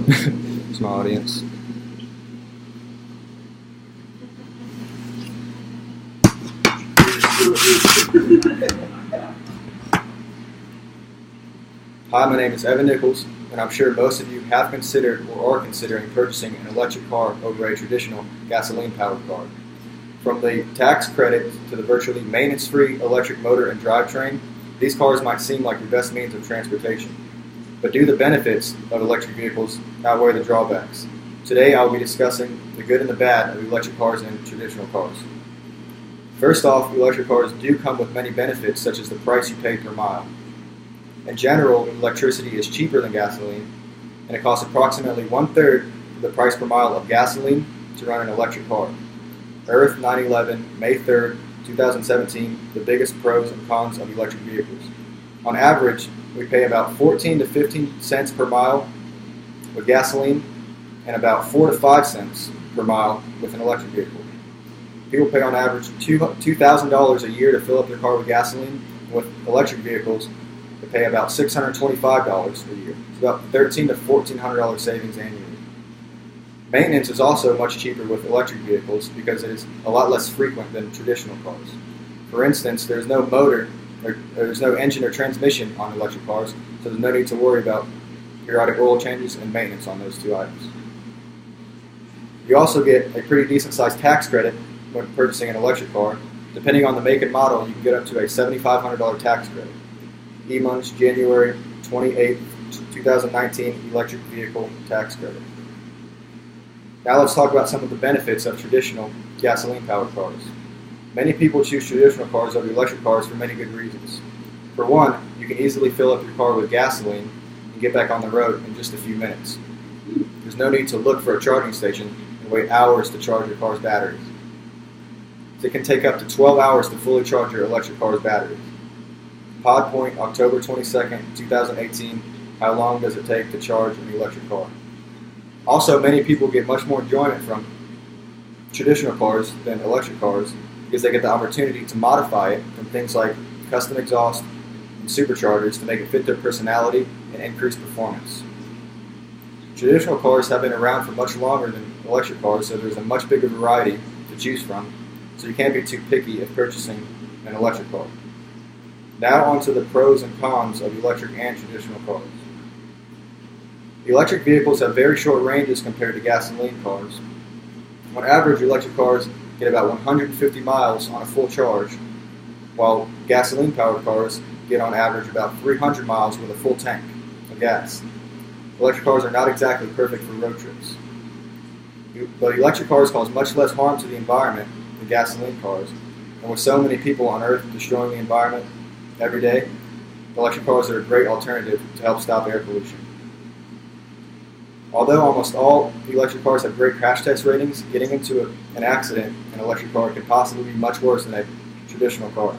It's my audience. Hi, my name is Evan Nichols, and I'm sure most of you have considered or are considering purchasing an electric car over a traditional gasoline-powered car. From the tax credit to the virtually maintenance-free electric motor and drivetrain, these cars might seem like your best means of transportation. But do the benefits of electric vehicles outweigh the drawbacks? Today I will be discussing the good and the bad of electric cars and traditional cars. First off, electric cars do come with many benefits, such as the price you pay per mile. In general, electricity is cheaper than gasoline, and it costs approximately one-third of the price per mile of gasoline to run an electric car. Earth 9/11, May 3rd, 2017, the biggest pros and cons of electric vehicles. On average, we pay about 14 to 15 cents per mile with gasoline and about 4 to 5 cents per mile with an electric vehicle. People pay on average $2,000 a year to fill up their car with gasoline. With electric vehicles, they pay about $625 a year. It's about $1,300 to $1,400 savings annually. Maintenance is also much cheaper with electric vehicles because it is a lot less frequent than traditional cars. For instance, there's no motor, or there's no engine or transmission on electric cars, so there's no need to worry about periodic oil changes and maintenance on those two items. You also get a pretty decent-sized tax credit when purchasing an electric car. Depending on the make and model, you can get up to a $7,500 tax credit. EMUN's January 28, 2019 electric vehicle tax credit. Now let's talk about some of the benefits of traditional gasoline-powered cars. Many people choose traditional cars over electric cars for many good reasons. For one, you can easily fill up your car with gasoline and get back on the road in just a few minutes. There's no need to look for a charging station and wait hours to charge your car's batteries. It can take up to 12 hours to fully charge your electric car's batteries. PodPoint, October 22nd, 2018, how long does it take to charge an electric car? Also, many people get much more enjoyment from traditional cars than electric cars because they get the opportunity to modify it from things like custom exhaust and superchargers to make it fit their personality and increase performance. Traditional cars have been around for much longer than electric cars, so there's a much bigger variety to choose from, so you can't be too picky if purchasing an electric car. Now on to the pros and cons of electric and traditional cars. Electric vehicles have very short ranges compared to gasoline cars. On average, electric cars get about 150 miles on a full charge, while gasoline-powered cars get on average about 300 miles with a full tank of gas. Electric cars are not exactly perfect for road trips. But electric cars cause much less harm to the environment than gasoline cars, and with so many people on Earth destroying the environment every day, electric cars are a great alternative to help stop air pollution. Although almost all electric cars have great crash test ratings, getting into an accident in an electric car could possibly be much worse than a traditional car.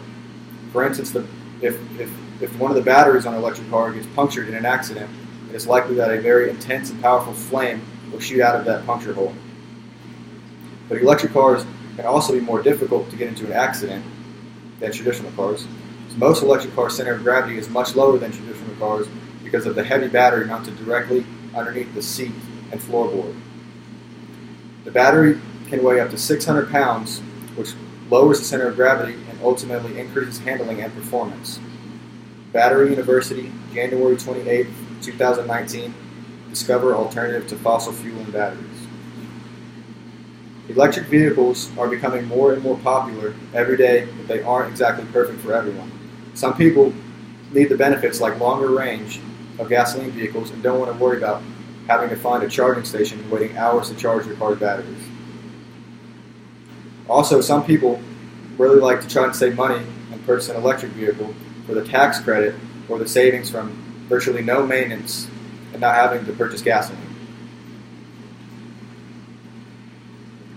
For instance, if one of the batteries on an electric car gets punctured in an accident, it is likely that a very intense and powerful flame will shoot out of that puncture hole. But electric cars can also be more difficult to get into an accident than traditional cars. So most electric cars' center of gravity is much lower than traditional cars because of the heavy battery mounted directly underneath the seat and floorboard. The battery can weigh up to 600 pounds, which lowers the center of gravity and ultimately increases handling and performance. Battery University, January 28, 2019, discover alternative to fossil fuel and batteries. Electric vehicles are becoming more and more popular every day, but they aren't exactly perfect for everyone. Some people need the benefits like longer range of gasoline vehicles and don't want to worry about having to find a charging station and waiting hours to charge their car's batteries. Also, some people really like to try and save money and purchase an electric vehicle for the tax credit or the savings from virtually no maintenance and not having to purchase gasoline.